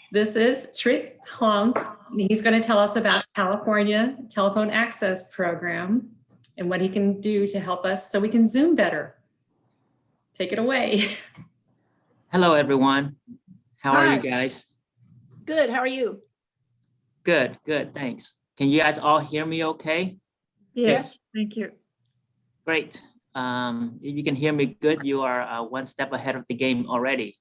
This is Trick Hong. He's going to tell us about California Telephone Access Program and what he can do to help us so we can Zoom better. Take it away. Hello, everyone. How are Hi. you guys? Good. How are you? Good, good. Thanks. Can you guys all hear me okay? Yes. Thank you. Great. If you can hear me good, you are one step ahead of the game already.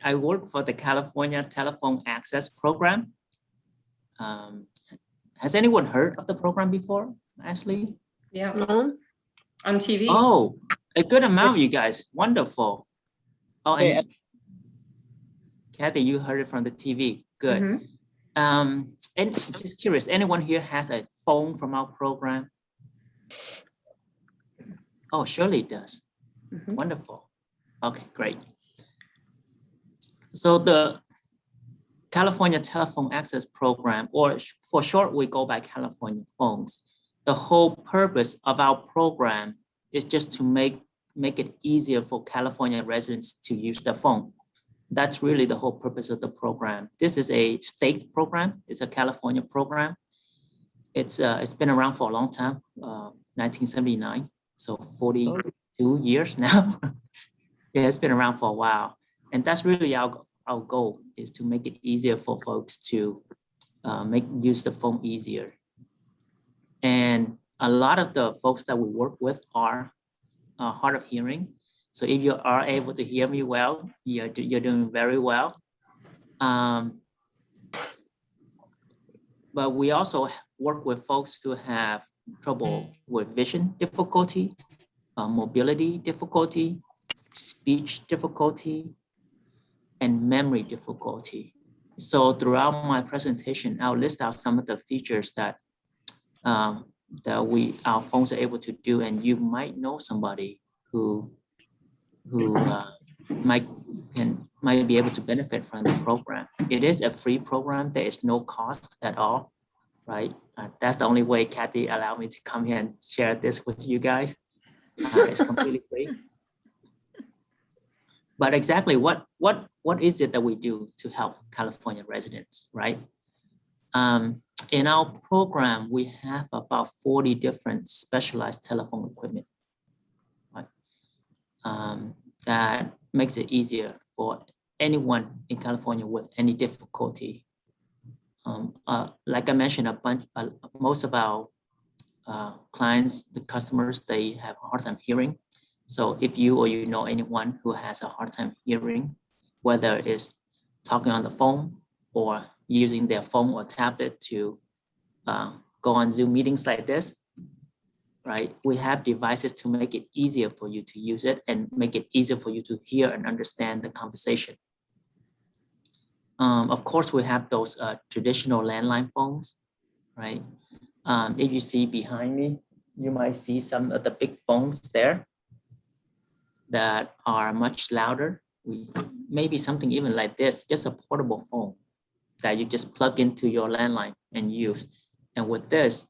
I work for the California Telephone Access Program. Has anyone heard of the program before, Ashley? Yeah, No? on TV. Oh, a good amount, you guys. Wonderful. Oh, and Kathy, you heard it from the TV. Good. Mhm. And just curious, anyone here has a phone from our program? Oh, Shirley does. Mhm. Wonderful. Okay, great. So the California Telephone Access Program, or for short, we go by California Phones. The whole purpose of our program is just to make it easier for California residents to use the phone. That's really the whole purpose of the program. This is a state program. It's a California program. It's been around for a long time, 1979, so 42 years now. Yeah, it's been around for a while. And that's really our goal, is to make it easier for folks to use the phone easier. And a lot of the folks that we work with are hard of hearing. So if you are able to hear me well, you're doing very well. But we also work with folks who have trouble with vision difficulty, mobility difficulty, speech difficulty, and memory difficulty. So throughout my presentation, I'll list out some of the features that our phones are able to do, and you might know somebody who might be able to benefit from the program. It is a free program. There is no cost at all, right? That's the only way Kathy allowed me to come here and share this with you guys. It's completely free. But exactly what is it that we do to help California residents, right? In our program, we have about 40 different specialized telephone equipment, right? That makes it easier for anyone in California with any difficulty. Like I mentioned, most of our clients, the customers, they have a hard time hearing. So if you or you know anyone who has a hard time hearing, whether it's talking on the phone or using their phone or tablet to go on Zoom meetings like this, right? We have devices to make it easier for you to use it and make it easier for you to hear and understand the conversation. Of course, we have those traditional landline phones, right? If you see behind me, you might see some of the big phones there that are much louder. Maybe something even like this, just a portable phone that you just plug into your landline and use. And with this,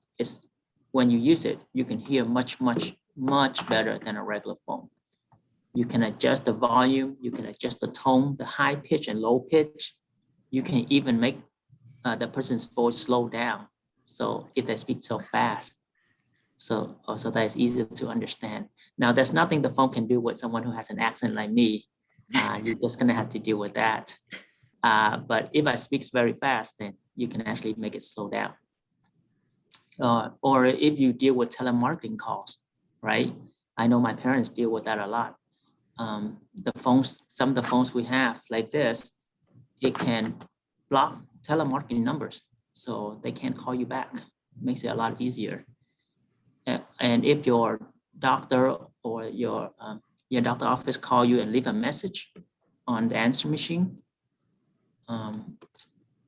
when you use it, you can hear much better than a regular phone. You can adjust the volume, you can adjust the tone, the high pitch and low pitch. You can even make the person's voice slow down. So if they speak so fast, so also that is easier to understand. Now, there's nothing the phone can do with someone who has an accent like me. You're just gonna have to deal with that. But if I speak very fast, then you can actually make it slow down. Or if you deal with telemarketing calls, right? I know my parents deal with that a lot. Some of the phones we have like this, it can block telemarketing numbers, so they can't call you back. Makes it a lot easier. And if your doctor or your doctor office call you and leave a message on the answer machine,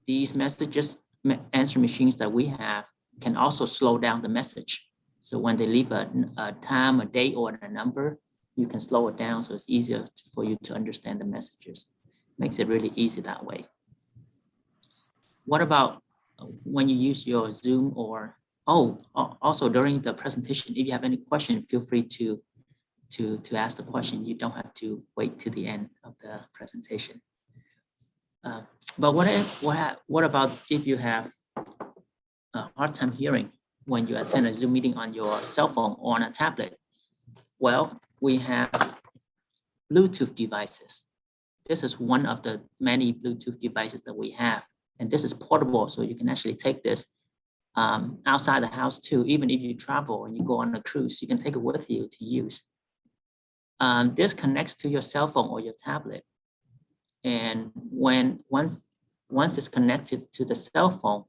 these answer machines that we have can also slow down the message. So when they leave a time, a date, or a number, you can slow it down so it's easier for you to understand the messages. Makes it really easy that way. What about when you use your Zoom or, also during the presentation, if you have any question, feel free to ask the question. You don't have to wait to the end of the presentation. But what about if you have a hard time hearing when you attend a Zoom meeting on your cell phone or on a tablet? Well, we have Bluetooth devices. This is one of the many Bluetooth devices that we have. And this is portable, so you can actually take this outside the house too. Even if you travel and you go on a cruise, you can take it with you to use. This connects to your cell phone or your tablet. And once it's connected to the cell phone,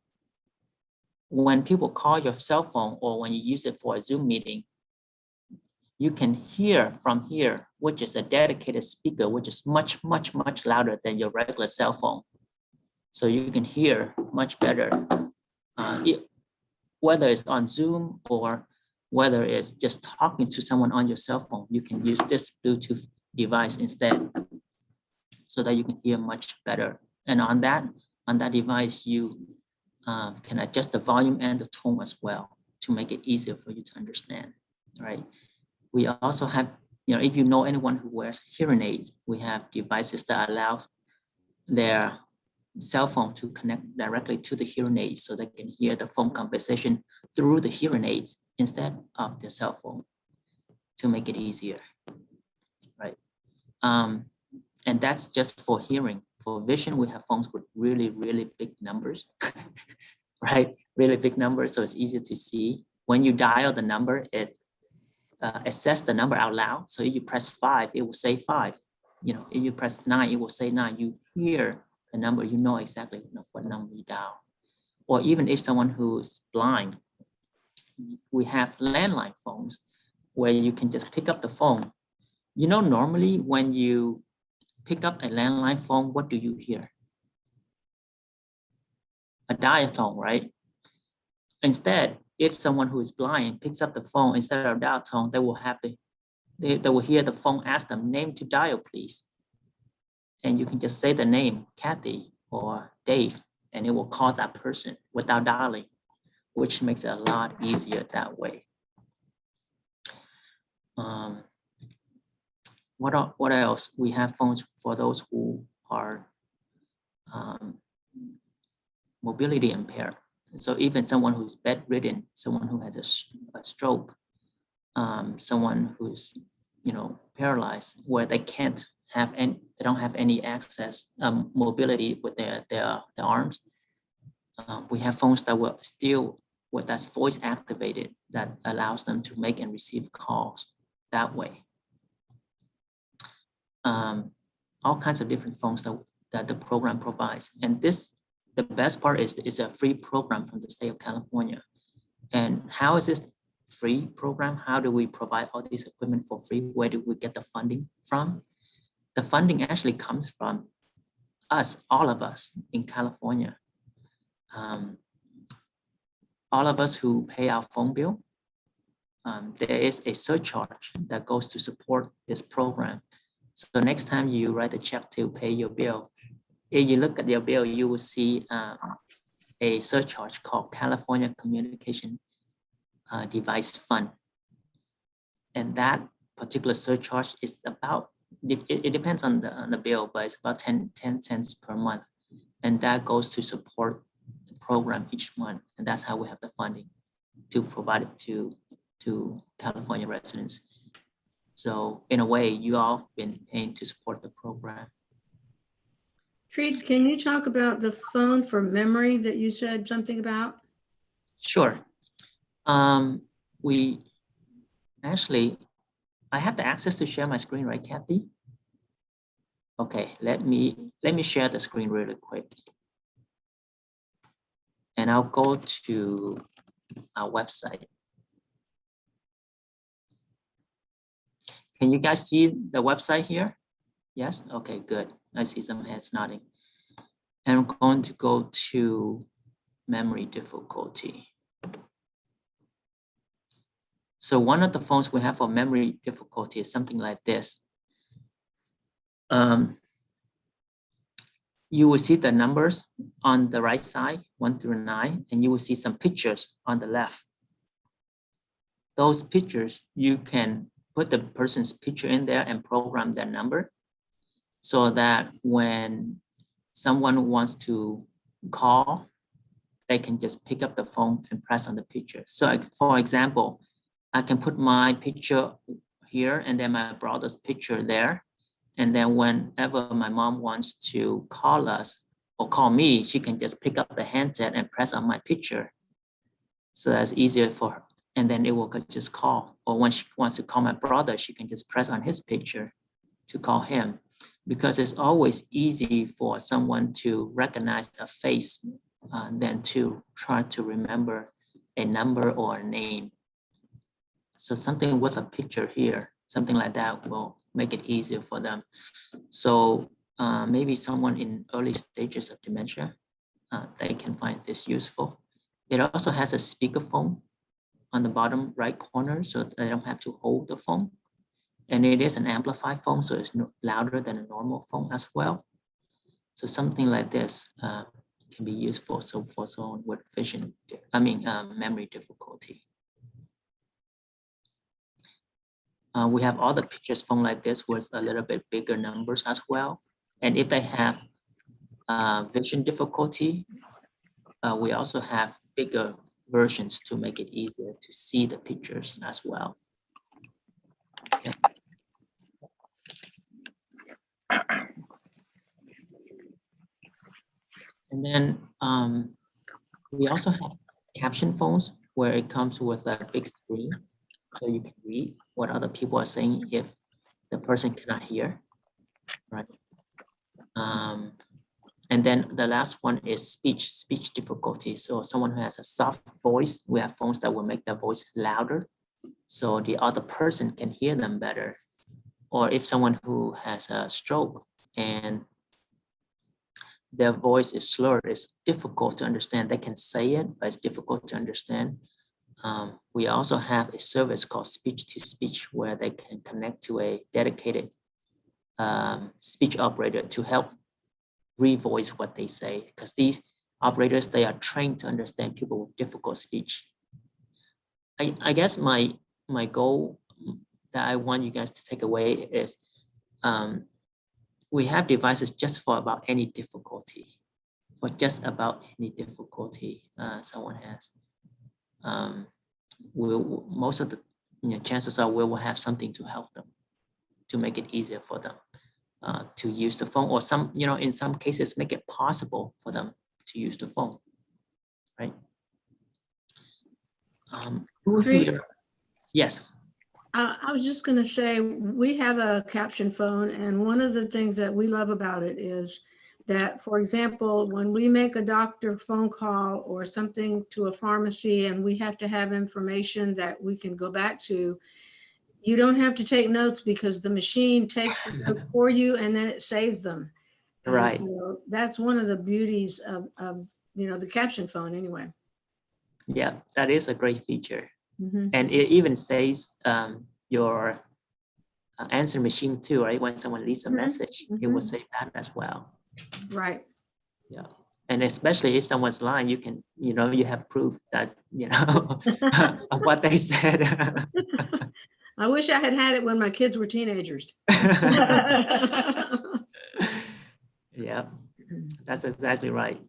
when people call your cell phone or when you use it for a Zoom meeting, you can hear from here, which is a dedicated speaker, which is much, much, much louder than your regular cell phone. So you can hear much better, whether it's on Zoom or whether it's just talking to someone on your cell phone, you can use this Bluetooth device instead so that you can hear much better. And on that device, you can adjust the volume and the tone as well to make it easier for you to understand, right? We also have, if you know anyone who wears hearing aids, we have devices that allow their cell phone to connect directly to the hearing aid so they can hear the phone conversation through the hearing aids instead of the cell phone to make it easier, right? And that's just for hearing. For vision, we have phones with really, really big numbers, right? Really big numbers, so it's easier to see. When you dial the number, it says the number out loud. So if you press 5, it will say 5. If you press 9, it will say 9. You hear the number, you know exactly what number you dial. Or even if someone who's blind, we have landline phones where you can just pick up the phone. Normally when you pick up a landline phone, what do you hear? A dial tone, right? Instead, if someone who is blind picks up the phone instead of dial tone, they will hear the phone ask them, name to dial, please. And you can just say the name, Kathy or Dave, and it will call that person without dialing, which makes it a lot easier that way. What else? We have phones for those who are mobility impaired. So even someone who's bedridden, someone who has a stroke, someone who's paralyzed, where they don't have any access mobility with their arms. We have phones that will that's voice activated, that allows them to make and receive calls that way. All kinds of different phones that the program provides, and the best part is it's a free program from the state of California. And how is this free program? How do we provide all this equipment for free? Where do we get the funding from? The funding actually comes from us, all of us in California. All of us who pay our phone bill, there is a surcharge that goes to support this program. So next time you write a check to pay your bill, if you look at your bill, you will see a surcharge called California Communication Device Fund. And that particular surcharge is about, it depends on the bill, but it's about 10 cents per month. And that goes to support the program each month. And that's how we have the funding to provide it to California residents. So in a way, you all have been paying to support the program. Creed, can you talk about the phone for memory that you said something about? Sure. I have the access to share my screen, right, Kathy? Okay, let me share the screen really quick. And I'll go to our website. Can you guys see the website here? Yes? Okay, good. I see some heads nodding. And I'm going to go to memory difficulty. So one of the phones we have for memory difficulty is something like this. You will see the numbers on the right side, 1 through 9, and you will see some pictures on the left. Those pictures, you can put the person's picture in there and program their number so that when someone wants to call, they can just pick up the phone and press on the picture. So for example, I can put my picture here and then my brother's picture there. And then whenever my mom wants to call us or call me, she can just pick up the handset and press on my picture. So that's easier for her. And then it will just call. Or when she wants to call my brother, she can just press on his picture to call him. Because it's always easy for someone to recognize a face than to try to remember a number or a name. So something with a picture here, something like that will make it easier for them. So maybe someone in early stages of dementia, they can find this useful. It also has a speakerphone on the bottom right corner, so they don't have to hold the phone. And it is an amplified phone, so it's louder than a normal phone as well. So something like this can be useful. So for someone with memory difficulty. We have other pictures phone like this with a little bit bigger numbers as well. And if they have vision difficulty, we also have bigger versions to make it easier to see the pictures as well. Okay. And then we also have caption phones where it comes with a big screen, so you can read what other people are saying if the person cannot hear, right? And then the last one is speech difficulty. So someone who has a soft voice, we have phones that will make their voice louder so the other person can hear them better. Or if someone who has a stroke and their voice is slurred, it's difficult to understand. They can say it, but it's difficult to understand. We also have a service called speech-to-speech where they can connect to a dedicated speech operator to help revoice what they say, because these operators, they are trained to understand people with difficult speech. I guess my goal that I want you guys to take away is we have devices just for about any difficulty, someone has. Most of the chances are we will have something to help them, to make it easier for them to use the phone, or in some cases make it possible for them to use the phone, right? Who here? Yes. I was just going to say, we have a caption phone, and one of the things that we love about it is that, for example, when we make a doctor phone call or something to a pharmacy and we have to have information that we can go back to, you don't have to take notes because the machine takes the notes for you and then it saves them. And, Right. that's one of the beauties of the caption phone anyway. Yeah, that is a great feature. Mm-hmm. And it even saves your answer machine too, right? When someone leaves a message, it will save that as well. Right. Yeah. And especially if someone's lying, you can, you have proof that, of what they said. I wish I had it when my kids were teenagers. Yeah, that's exactly right.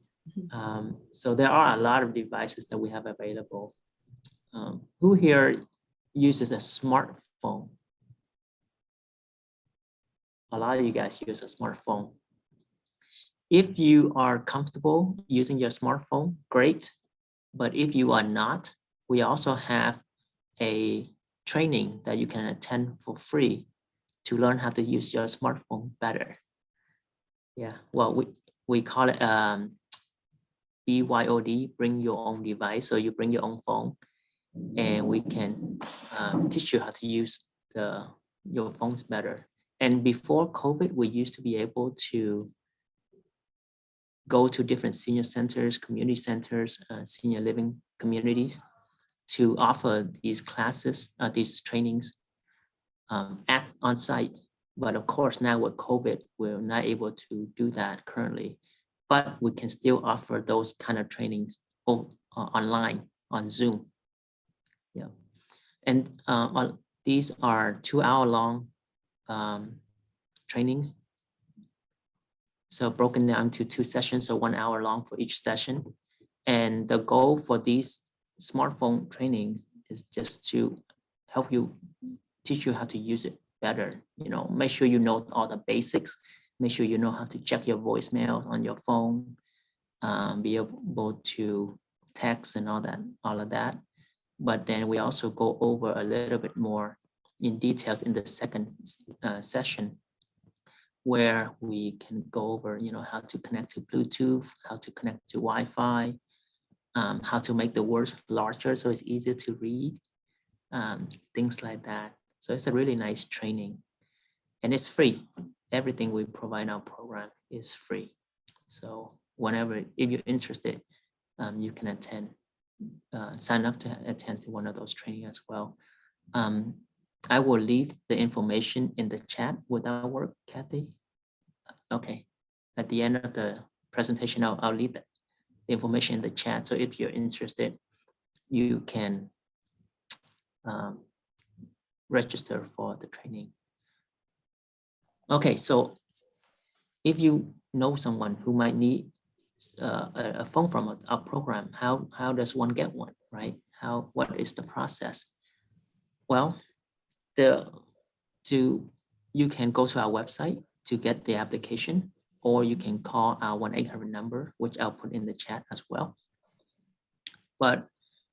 So there are a lot of devices that we have available. Who here uses a smartphone? A lot of you guys use a smartphone. If you are comfortable using your smartphone, great. But if you are not, we also have a training that you can attend for free to learn how to use your smartphone better. Yeah, well, we call it BYOD, bring your own device. So you bring your own phone and we can teach you how to use your phones better. And before COVID, we used to be able to go to different senior centers, community centers, senior living communities to offer these classes, these trainings on site. But of course, now with COVID, we're not able to do that currently, but we can still offer those kind of trainings online on Zoom. Yeah, and these are 2-hour long trainings. So broken down to 2 sessions, so 1 hour long for each session. And the goal for these smartphone trainings is just to help you, teach you how to use it better. Make sure you know all the basics. Make sure you know how to check your voicemail on your phone, be able to text and all of that. But then we also go over a little bit more in details in the second session, where we can go over, how to connect to Bluetooth, how to connect to Wi-Fi, how to make the words larger so it's easier to read, things like that. So it's a really nice training, and it's free. Everything we provide in our program is free. So if you're interested, you can sign up to attend to one of those trainings as well. I will leave the information in the chat with our work, Kathy. Okay, at the end of the presentation, I'll leave the information in the chat. So if you're interested, you can register for the training. Okay, so if you know someone who might need a phone from our program, how does one get one, right? What is the process? Well, you can go to our website to get the application, or you can call our 1-800 number, which I'll put in the chat as well. But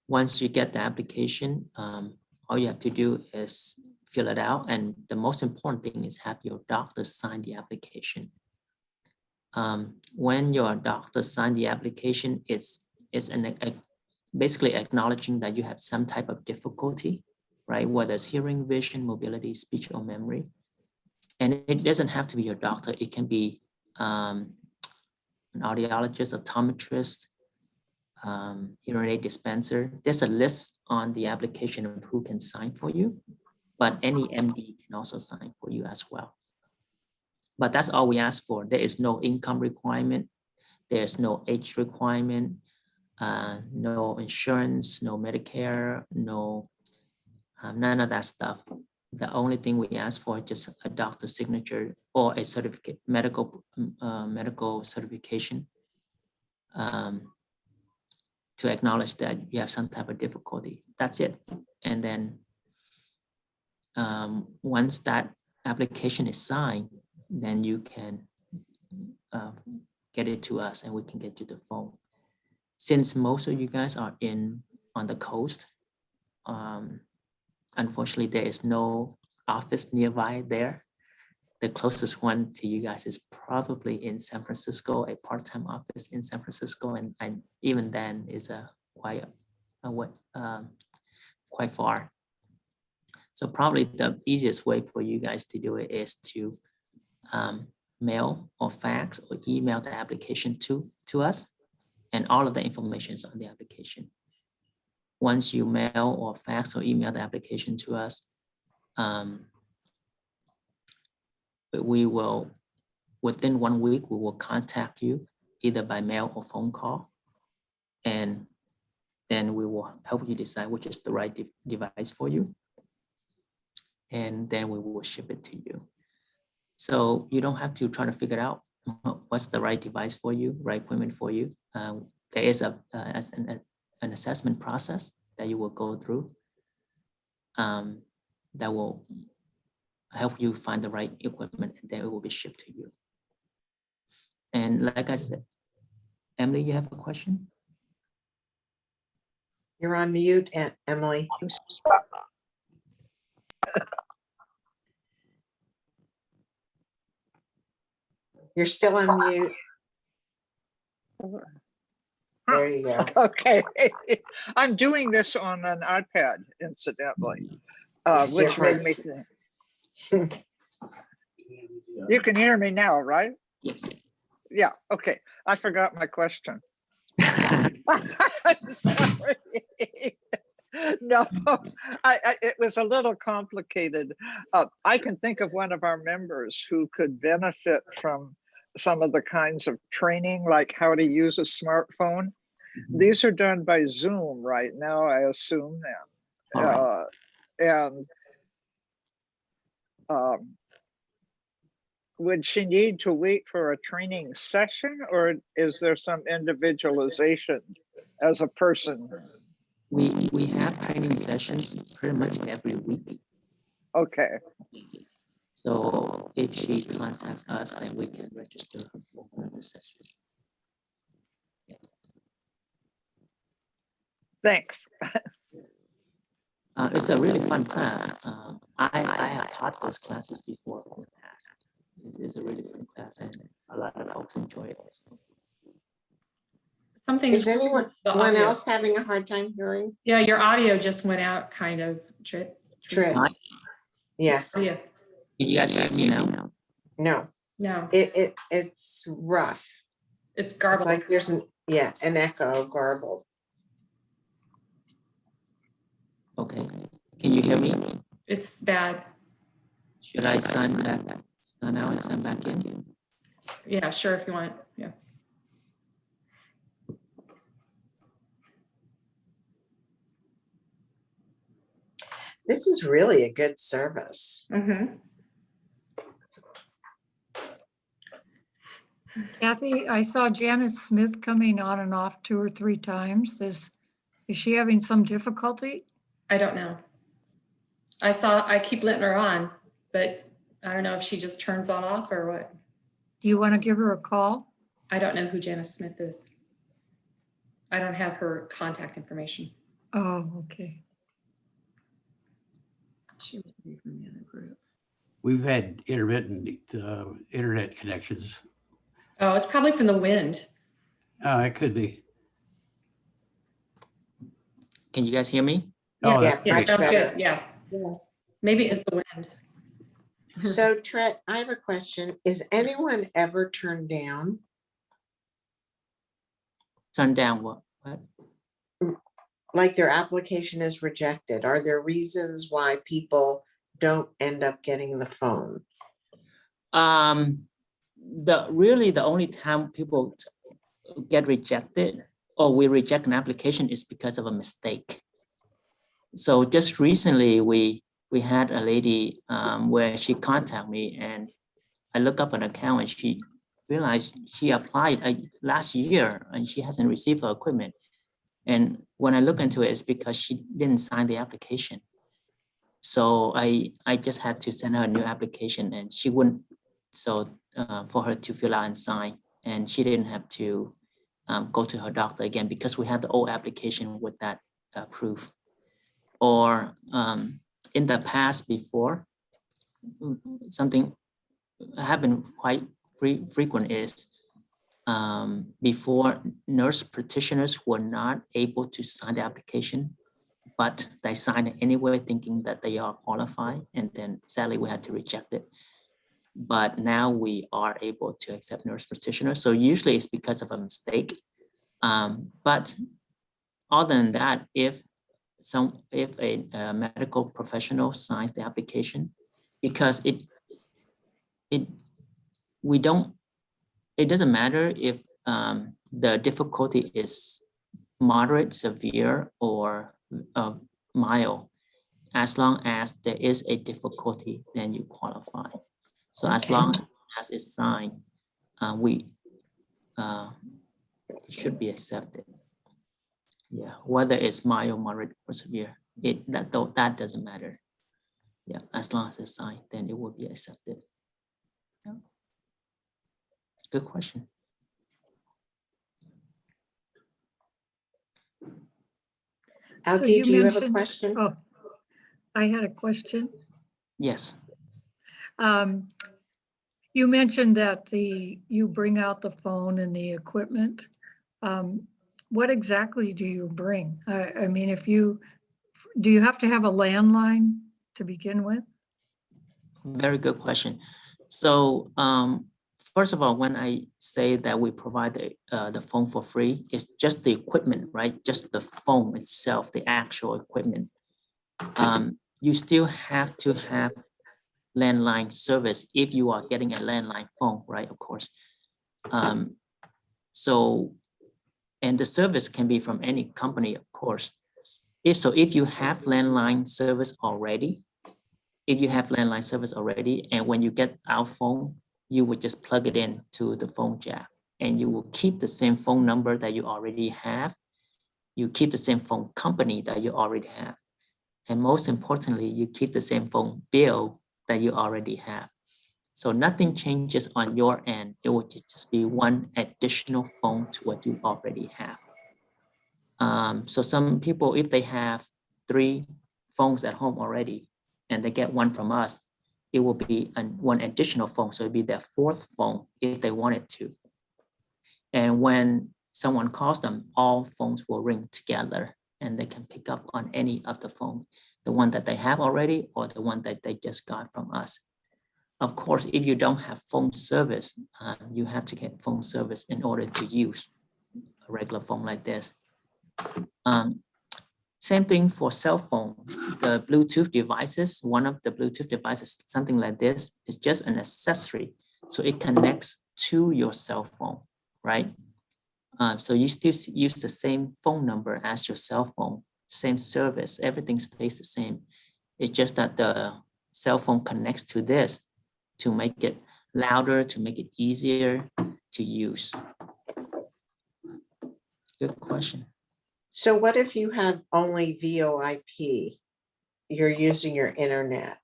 once you get the application, all you have to do is fill it out. And the most important thing is have your doctor sign the application. When your doctor sign the application, it's basically acknowledging that you have some type of difficulty, right? Whether it's hearing, vision, mobility, speech, or memory. And it doesn't have to be your doctor. It can be an audiologist, optometrist, hearing aid dispenser. There's a list on the application of who can sign for you, but any MD can also sign for you as well. But that's all we ask for. There is no income requirement. There's no age requirement, no insurance, no Medicare, no none of that stuff. The only thing we ask for is just a doctor's signature or a certificate, medical certification, to acknowledge that you have some type of difficulty. That's it. And then once that application is signed, then you can get it to us and we can get you the phone. Since most of you guys are on the coast, unfortunately, there is no office nearby there. The closest one to you guys is probably in San Francisco, a part-time office in San Francisco, and even then is quite far. So probably the easiest way for you guys to do it is to mail or fax or email the application to us, and all of the information is on the application. Once you mail or fax or email the application to us, we will, within 1 week, we will contact you either by mail or phone call. And then we will help you decide which is the right device for you. And then we will ship it to you. So you don't have to try to figure out what's the right device for you, right equipment for you. There is an assessment process that you will go through that will help you find the right equipment, and then it will be shipped to you. And like I said, Emily, you have a question? You're on mute, Emily. You're still on mute. There you go. Okay, I'm doing this on an iPad, incidentally, It's which made different. me think. You can hear me now, right? Yes. Yeah, okay. I forgot my question. Sorry. No, it was a little complicated. I can think of one of our members who could benefit from some of the kinds of training, like how to use a smartphone. These are done by Zoom right now, I assume. And would she need to wait for a training session, or is there some individualization as a person? We have training sessions pretty much every week. Okay, So if she contacts us, then we can register her for one of the sessions. thanks. It's a really fun class. I have taught those classes before in the past. It's a really fun class and a lot of folks enjoy it. Something. Is anyone the audio. else having a hard time hearing? Yeah, your audio just went out kind of. Trip. Trip. Yeah, Yeah, Can you guys hear me now? no, no, it's rough. it's It's garbled. like there's an echo, garbled. Okay. Can you hear me? It's bad. Should I sign back? Sign out and sign back in? Yeah, sure, if you want. Yeah. This is really a good service. Mm-hmm. Kathy, I saw Janice Smith coming on and off 2 or 3 times. Is she having some difficulty? I don't know. I keep letting her on, but I don't know if she just turns on off or what. Do you want to give her a call? I don't know who Janice Smith is. I don't have her contact information. Oh, okay. She was from the other group. We've had intermittent internet connections. Oh, it's probably from the wind. It could be. Can you guys hear me? Oh, Yeah, that's yeah, great. that's better. good. Yeah, Yes. maybe it's the wind. So Tret, I have a question. Is anyone ever turned down? Turn down what? What? Like their application is rejected? Are there reasons why people don't end up getting the phone? The only time people get rejected or we reject an application is because of a mistake. So just recently we had a lady where she contacted me and I look up an account and she realized she applied last year and she hasn't received her equipment. And when I look into it, it's because she didn't sign the application. So I just had to send her a new application and she wouldn't, so for her to fill out and sign, and she didn't have to go to her doctor again because we had the old application with that proof. Or in the past before, something happened quite frequent is before nurse practitioners were not able to sign the application, but they signed it anyway thinking that they are qualified, and then sadly we had to reject it. But now we are able to accept nurse practitioners. So usually it's because of a mistake. But other than that, if a medical professional signs the application, because it doesn't matter if the difficulty is moderate, severe, or mild. As long as there is a difficulty, then you qualify. So as Okay. long as it's signed, it should be accepted. Yeah, whether it's mild, moderate, or severe, that doesn't matter. Yeah, as long as it's signed, then it will be accepted. Yeah. Good question. So Alki, you do you have a mentioned- question? Oh, I had a question. Yes. You mentioned that you bring out the phone and the equipment. What exactly do you bring? I mean, do you have to have a landline to begin with? Very good question. So first of all, when I say that we provide the phone for free, it's just the equipment, right? Just the phone itself, the actual equipment. You still have to have landline service if you are getting a landline phone, right? Of course. And the service can be from any company, of course. If you have landline service already, and when you get our phone, you would just plug it in to the phone jack, and you will keep the same phone number that you already have. You keep the same phone company that you already have. And most importantly, you keep the same phone bill that you already have. So nothing changes on your end. It will just be one additional phone to what you already have. So some people, if they have 3 phones at home already, and they get one from us, it will be one additional phone. So it'll be their 4th phone if they wanted to. And when someone calls them, all phones will ring together, and they can pick up on any of the phones, the one that they have already or the one that they just got from us. Of course, if you don't have phone service, you have to get phone service in order to use a regular phone like this. Same thing for cell phone. The Bluetooth devices, one of the Bluetooth devices, something like this, is just an accessory. So it connects to your cell phone, right? So you still use the same phone number as your cell phone, same service, everything stays the same. It's just that the cell phone connects to this to make it louder, to make it easier to use. Good question. So what if you have only VoIP? You're using your internet.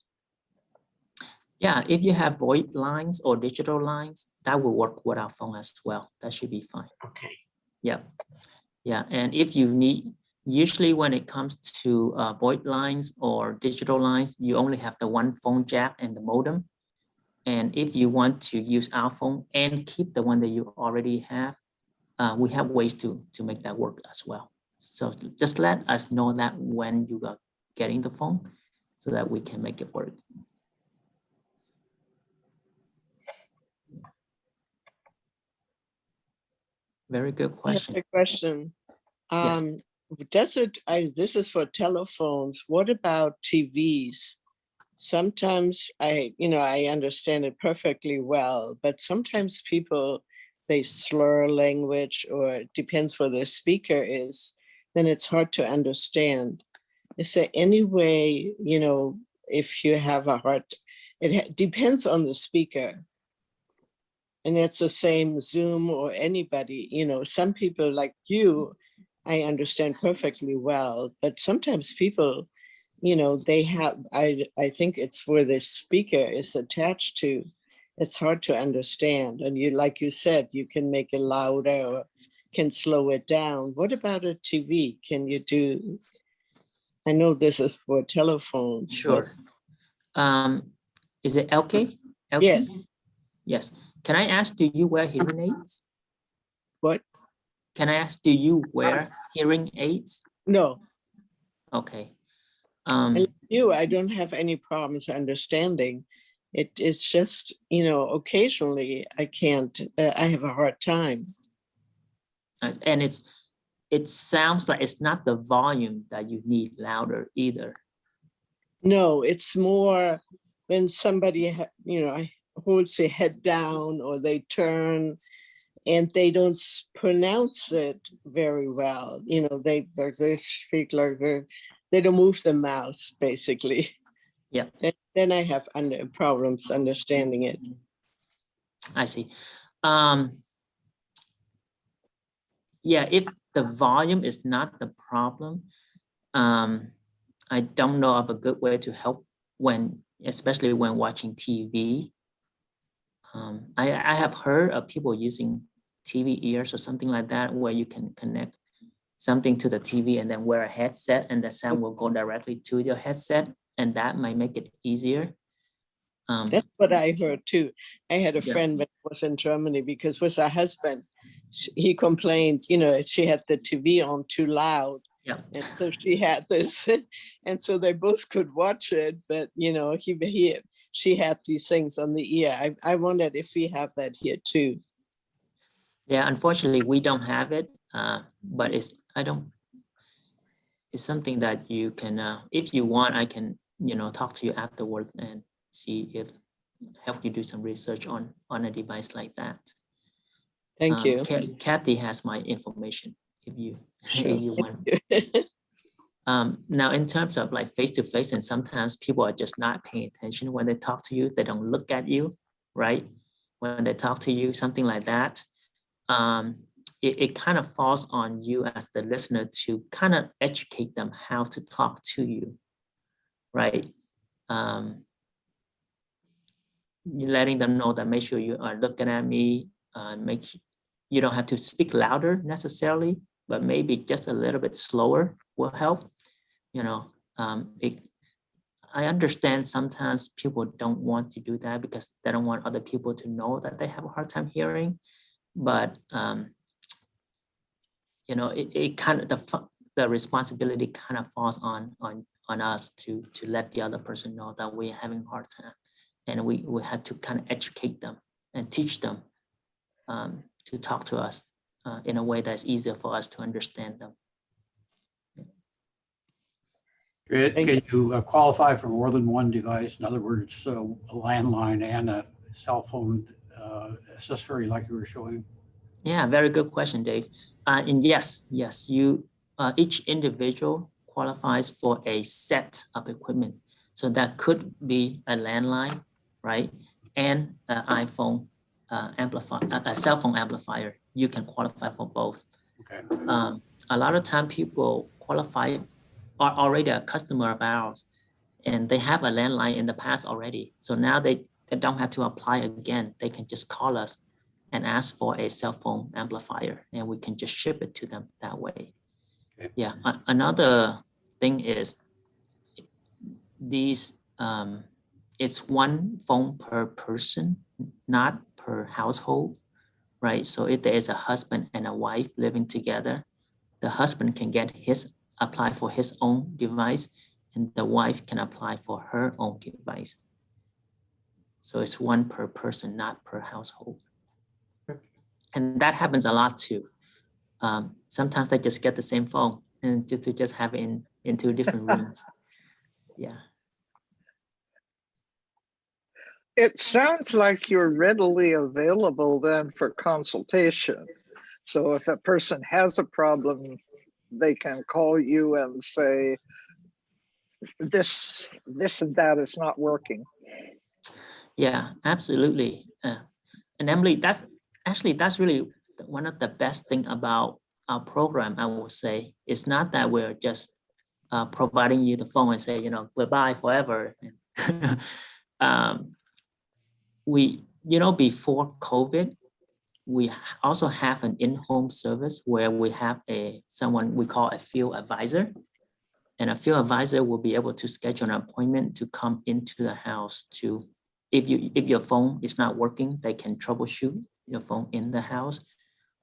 Yeah, if you have VoIP lines or digital lines, that will work with our phone as well. That should be fine. Okay. Yeah, yeah. And if you need, usually when it comes to VoIP lines or digital lines, you only have the one phone jack and the modem. And if you want to use our phone and keep the one that you already have, we have ways to make that work as well. So just let us know that when you are getting the phone so that we can make it work. Very good I have question. a question. Yes. This is for telephones. What about TVs? Sometimes I understand it perfectly well, but sometimes people, they slur language, or it depends where the speaker is, then it's hard to understand. Is there any way, if you have a hard, depends on the speaker. And it's the same Zoom or anybody, some people like you, I understand perfectly well, but sometimes people, they have, I think it's where the speaker is attached to, it's hard to understand. And you, like you said, you can make it louder or can slow it down. What about a TV? Can you do, I know this is for telephones. Sure. Is it LK? LK? Yes. Yes. Can I ask, do you wear hearing aids? What? Can I ask, do you wear hearing aids? No. Okay. Like you, I don't have any problems understanding. It is just, occasionally I can't, I have a hard time. And it sounds like it's not the volume that you need louder either. No, it's more when somebody, holds their head down or they turn and they don't pronounce it very well. They speak like they don't move the mouth, basically. Yeah. Then I have problems understanding it. I see. Yeah, if the volume is not the problem, I don't know of a good way to help especially when watching TV. I have heard of people using TV ears or something like that, where you can connect something to the TV and then wear a headset, and the sound will go directly to your headset, and that might make it easier. That's what I heard too. I had a Yeah. friend when I was in Germany, because with her husband, he complained, she had the TV on too loud. Yeah. And so she had this, and so they both could watch it, but she had these things on the ear. I wondered if we have that here too. Yeah, unfortunately, we don't have it, but it's something that you can, if you want, I can, talk to you afterwards and see if help you do some research on a device like that. Thank you. Kathy has my information if you Sure. if you want. Now, in terms of like face-to-face, and sometimes people are just not paying attention when they talk to you. They don't look at you, right? when they talk to you, something like that, it kind of falls on you as the listener to kind of educate them how to talk to you, right? You're letting them know that make sure you are looking at me, you don't have to speak louder necessarily, but maybe just a little bit slower will help. You know, I understand sometimes people don't want to do that because they don't want other people to know that they have a hard time hearing. But you know, it kind of the responsibility kind of falls on us to let the other person know that we're having a hard time, and we have to kind of educate them and teach them to talk to us in a way that's easier for us to understand them. Can you qualify for more than one device? In other words, a landline and a cell phone accessory like you were showing? Yeah, very good question, Dave. And yes, you each individual qualifies for a set of equipment. So that could be a landline, right? And an iPhone amplifier, a cell phone amplifier. You can qualify for both. Okay. A lot of time people qualify are already a customer of ours, and they have a landline in the past already. So now they don't have to apply again. They can just call us and ask for a cell phone amplifier, and we can just ship it to them that way. Okay. Yeah, another thing is these, it's one phone per person, not per household, right? So if there is a husband and a wife living together, the husband can apply for his own device, and the wife can apply for her own device. So it's one per person, not per household. And that happens a lot too. Sometimes they just get the same phone and just have it in two different rooms. Yeah. It sounds like you're readily available then for consultation. So if a person has a problem, they can call you and say, this and that is not working. Yeah, absolutely. And Emily, that's really one of the best thing about our program, I would say. It's not that we're just providing you the phone and say, you know, goodbye forever. Before COVID, we also have an in-home service where we have someone we call a field advisor. And a field advisor will be able to schedule an appointment to come into the house to, if your phone is not working, they can troubleshoot your phone in the house.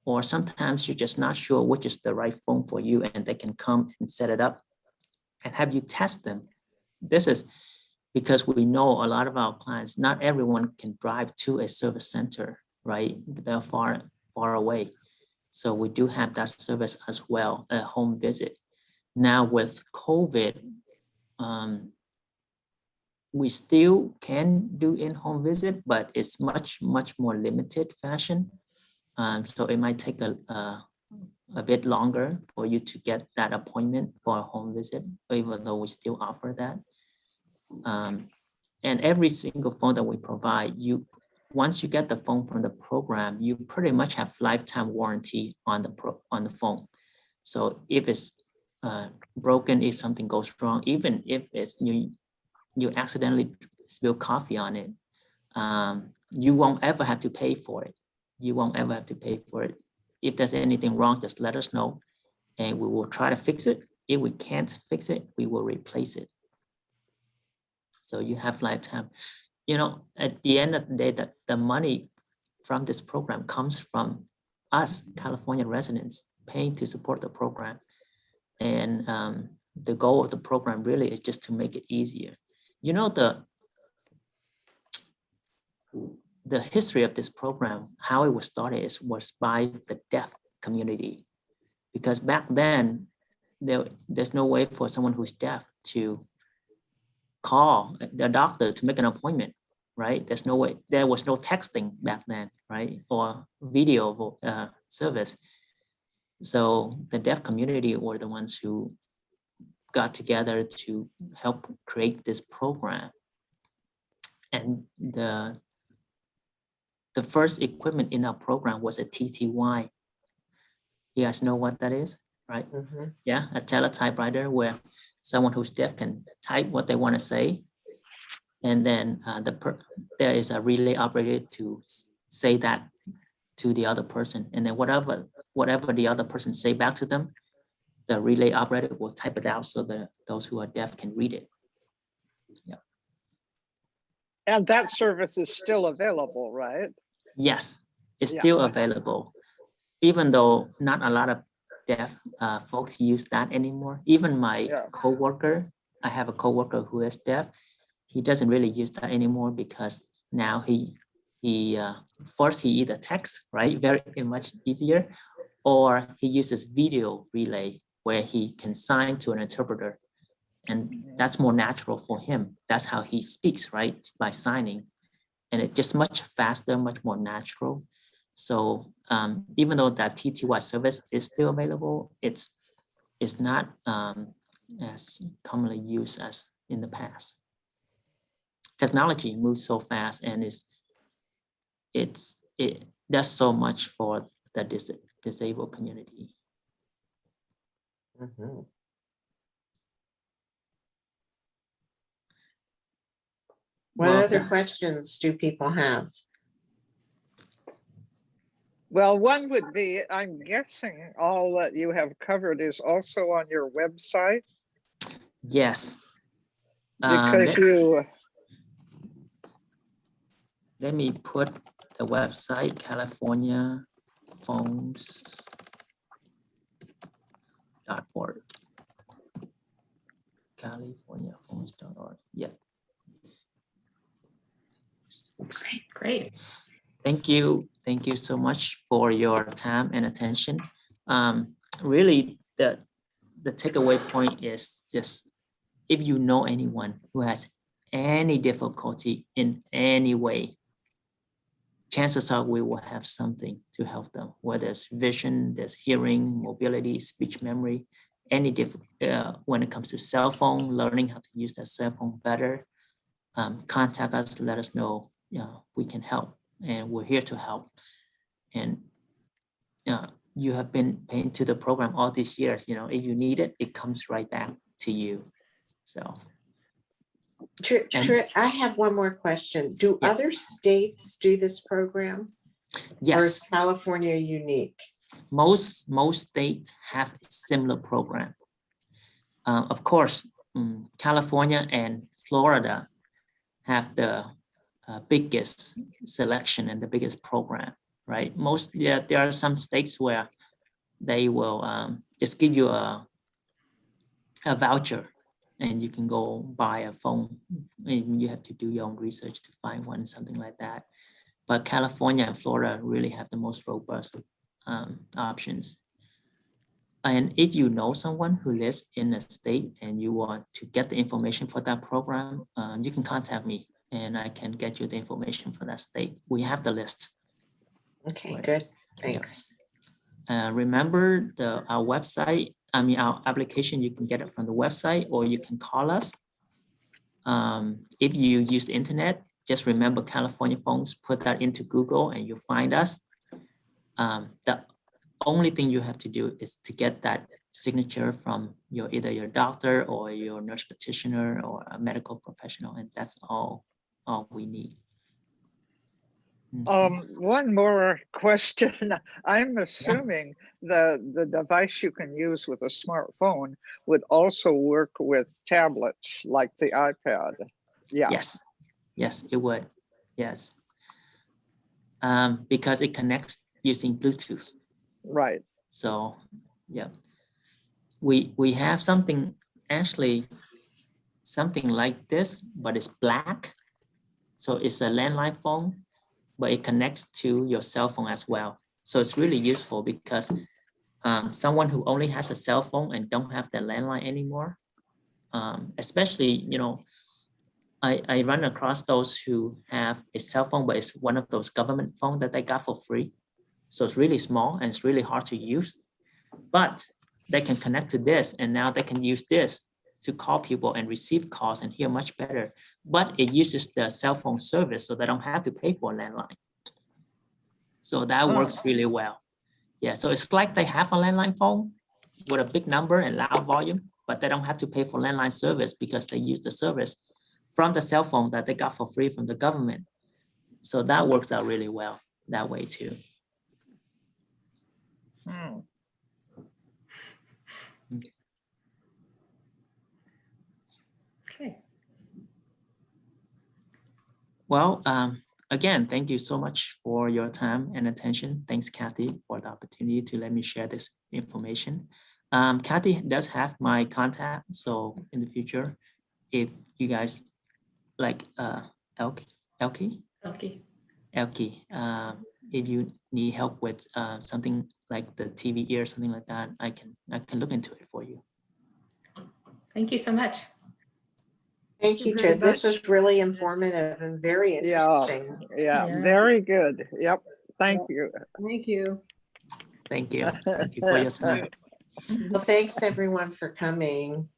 Or sometimes you're just not sure which is the right phone for you, and they can come and set it up and have you test them. This is because we know a lot of our clients, not everyone can drive to a service center, right? They're far away. So we do have that service as well, a home visit. Now with COVID, we still can do in-home visit, but it's much more limited fashion. So it might take a bit longer for you to get that appointment for a home visit, even though we still offer that. And every single phone that we provide, once you get the phone from the program, you pretty much have lifetime warranty on the phone. So if it's broken, if something goes wrong, even if it's you accidentally spill coffee on it, you won't ever have to pay for it. You won't ever have to pay for it. If there's anything wrong, just let us know, and we will try to fix it. If we can't fix it, we will replace it. So you have lifetime. You know, at the end of the day, the money from this program comes from us, California residents, paying to support the program. And the goal of the program really is just to make it easier. You know, the history of this program, how it was started was by the deaf community. Because back then, there's no way for someone who's deaf to call the doctor to make an appointment, right? There's no way, there was no texting back then, right? Or video service. So the deaf community were the ones who got together to help create this program. And the first equipment in our program was a TTY. You guys know what that is, right? Mhm. Yeah, a teletypewriter where someone who's deaf can type what they want to say. And then there is a relay operator to say that to the other person. And then whatever the other person say back to them, the relay operator will type it out so that those who are deaf can read it. Yeah. And that service is still available, right? Yes, it's Yeah. still available, even though not a lot of deaf folks use that anymore. Even my Yeah. coworker, I have a coworker who is deaf. He doesn't really use that anymore because now he first he either text, right, very much easier, or he uses video relay where he can sign to an interpreter, and that's more natural for him. That's how he speaks, right, by signing, and it's just much faster, much more natural. So even though that TTY service is still available, it's not as commonly used as in the past. Technology moves so fast, and it does so much for the disabled community. Mhm. What Well, other questions do people have? Well, one would be, I'm guessing all that you have covered is also on your website, yes. because you, Let me put the website, Calfornia phones.org. CaliforniaPhones.org. Yeah. Great. Thank you. Thank you so much for your time and attention. Really, the takeaway point is just, if you know anyone who has any difficulty in any way, chances are we will have something to help them, whether it's vision, there's hearing, mobility, speech memory, when it comes to cell phone, learning how to use that cell phone better, contact us, let us know, we can help, and we're here to help. And you have been paying to the program all these years, if you need it, it comes right back to you. So. I have one more question. Do Yeah. other states do this program? Or is Yes, California unique? most states have a similar program. Of course, California and Florida have the biggest selection and the biggest program, right? There are some states where they will just give you a voucher and you can go buy a phone, and you have to do your own research to find one, something like that. But California and Florida really have the most robust options. And if you know someone who lives in a state and you want to get the information for that program, you can contact me and I can get you the information for that state. We have the list. Okay, Right. good. Thanks. Remember our website, our application, you can get it from the website or you can call us. If you use the internet, just remember Calfornia Phones, put that into Google and you'll find us. The only thing you have to do is to get that signature from either your doctor or your nurse practitioner or a medical professional, and that's all we need. Okay. one more question. I'm assuming the device you can use with a smartphone would also work with tablets like the iPad. Yeah. Yes, it would. Yes. Because it connects using Bluetooth. Right. So, yeah. We have something like this, but it's black. So it's a landline phone, but it connects to your cell phone as well. So it's really useful because someone who only has a cell phone and don't have the landline anymore, especially, I run across those who have a cell phone, but it's one of those government phones that they got for free. So it's really small and it's really hard to use, but they can connect to this and now they can use this to call people and receive calls and hear much better. But it uses the cell phone service, so they don't have to pay for a landline. So that Oh. works really well. Yeah, so it's like they have a landline phone with a big number and loud volume, but they don't have to pay for landline service because they use the service from the cell phone that they got for free from the government. So that works out really well that way too. Hmm. Okay. Well, again, thank you so much for your time and attention. Thanks, Kathy, for the opportunity to let me share this information. Kathy does have my contact, so in the future, if you guys like Elke, Okay. if you need help with something like the TV ear, something like that, I can look into it for you. Thank you so much. Thank you you, very Chair. This much. was really informative and very Yeah, interesting. yeah, Yeah. very good. Yep. Thank you. Thank you. Thank you. Thank you for your time. Well, thanks everyone for coming.